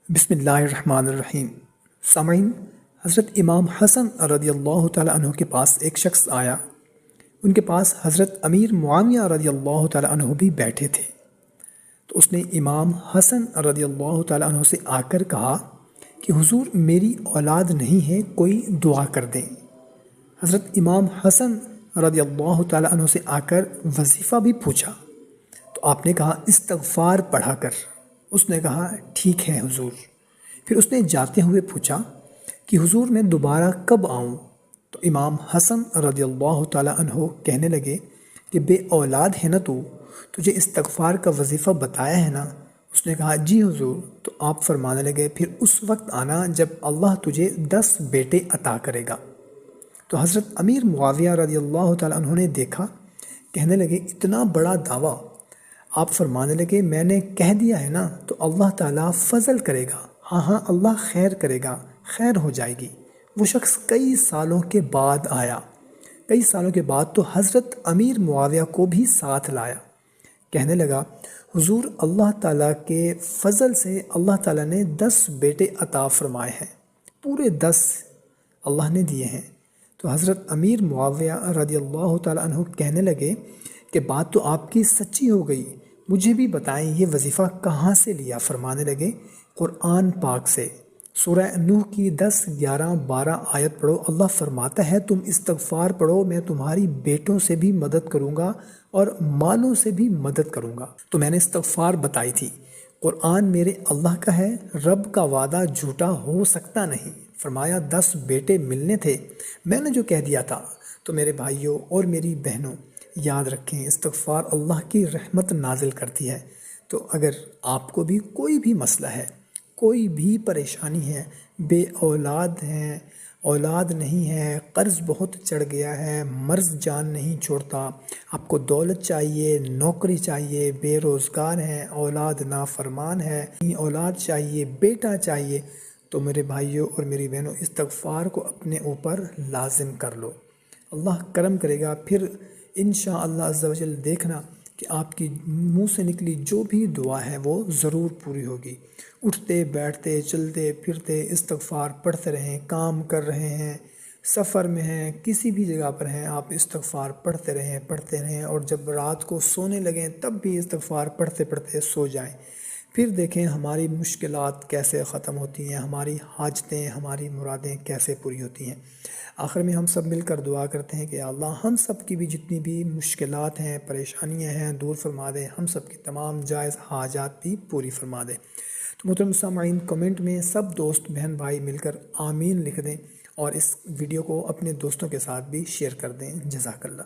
بسم اللہ الرحمن الرحیم۔ سامعین، حضرت امام حسن رضی اللہ تعالیٰ عنہ کے پاس ایک شخص آیا۔ ان کے پاس حضرت امیر معاویہ رضی اللہ تعالیٰ عنہ بھی بیٹھے تھے۔ تو اس نے امام حسن رضی اللہ تعالیٰ عنہ سے آ کر کہا کہ حضور میری اولاد نہیں ہے، کوئی دعا کر دیں۔ حضرت امام حسن رضی اللہ تعالیٰ عنہ سے آ کر وظیفہ بھی پوچھا تو آپ نے کہا استغفار پڑھا کر۔ اس نے کہا ٹھیک ہے حضور۔ پھر اس نے جاتے ہوئے پوچھا کہ حضور میں دوبارہ کب آؤں؟ تو امام حسن رضی اللہ تعالیٰ عنہ کہنے لگے کہ بے اولاد ہے نا تو، تجھے استغفار کا وظیفہ بتایا ہے نا؟ اس نے کہا جی حضور۔ تو آپ فرمانے لگے پھر اس وقت آنا جب اللہ تجھے 10 بیٹے عطا کرے گا۔ تو حضرت امیر معاویہ رضی اللہ تعالیٰ عنہ نے دیکھا، کہنے لگے اتنا بڑا دعویٰ۔ آپ فرمانے لگے میں نے کہہ دیا ہے نا، تو اللہ تعالیٰ فضل کرے گا، ہاں اللہ خیر کرے گا، خیر ہو جائے گی۔ وہ شخص کئی سالوں کے بعد آیا، کئی سالوں کے بعد تو حضرت امیر معاویہ کو بھی ساتھ لایا۔ کہنے لگا حضور اللہ تعالیٰ کے فضل سے اللہ تعالیٰ نے 10 بیٹے عطا فرمائے ہیں، پورے 10 اللہ نے دیے ہیں۔ تو حضرت امیر معاویہ رضی اللہ تعالیٰ عنہ کہنے لگے کہ بات تو آپ کی سچی ہو گئی، مجھے بھی بتائیں یہ وظیفہ کہاں سے لیا؟ فرمانے لگے قرآن پاک سے، سورہ نوح کی 10، 11، 12 آیت پڑھو۔ اللہ فرماتا ہے تم استغفار پڑھو، میں تمہاری بیٹوں سے بھی مدد کروں گا اور مالوں سے بھی مدد کروں گا۔ تو میں نے استغفار بتائی تھی۔ قرآن میرے اللہ کا ہے، رب کا وعدہ جھوٹا ہو سکتا نہیں۔ فرمایا 10 بیٹے ملنے تھے، میں نے جو کہہ دیا تھا۔ تو میرے بھائیوں اور میری بہنوں، یاد رکھیں استغفار اللہ کی رحمت نازل کرتی ہے۔ تو اگر آپ کو بھی کوئی بھی مسئلہ ہے، کوئی بھی پریشانی ہے، بے اولاد ہیں، اولاد نہیں ہے، قرض بہت چڑھ گیا ہے، مرض جان نہیں چھوڑتا، آپ کو دولت چاہیے، نوکری چاہیے، بے روزگار ہیں، اولاد نافرمان ہے، اولاد چاہیے، بیٹا چاہیے، تو میرے بھائیوں اور میری بہنوں استغفار کو اپنے اوپر لازم کر لو، اللہ کرم کرے گا۔ پھر انشاءاللہ عز و جل دیکھنا کہ آپ کی منہ سے نکلی جو بھی دعا ہے وہ ضرور پوری ہوگی۔ اٹھتے بیٹھتے چلتے پھرتے استغفار پڑھتے رہیں، کام کر رہے ہیں، سفر میں ہیں، کسی بھی جگہ پر ہیں، آپ استغفار پڑھتے رہیں اور جب رات کو سونے لگیں تب بھی استغفار پڑھتے پڑھتے سو جائیں۔ پھر دیکھیں ہماری مشکلات کیسے ختم ہوتی ہیں، ہماری حاجتیں، ہماری مرادیں کیسے پوری ہوتی ہیں۔ آخر میں ہم سب مل کر دعا کرتے ہیں کہ اللہ ہم سب کی بھی جتنی بھی مشکلات ہیں، پریشانیاں ہیں دور فرما دے، ہم سب کی تمام جائز حاجات بھی پوری فرما دے۔ تو محترم سامعین، کمنٹ میں سب دوست بہن بھائی مل کر آمین لکھ دیں اور اس ویڈیو کو اپنے دوستوں کے ساتھ بھی شیئر کر دیں۔ جزاک اللہ۔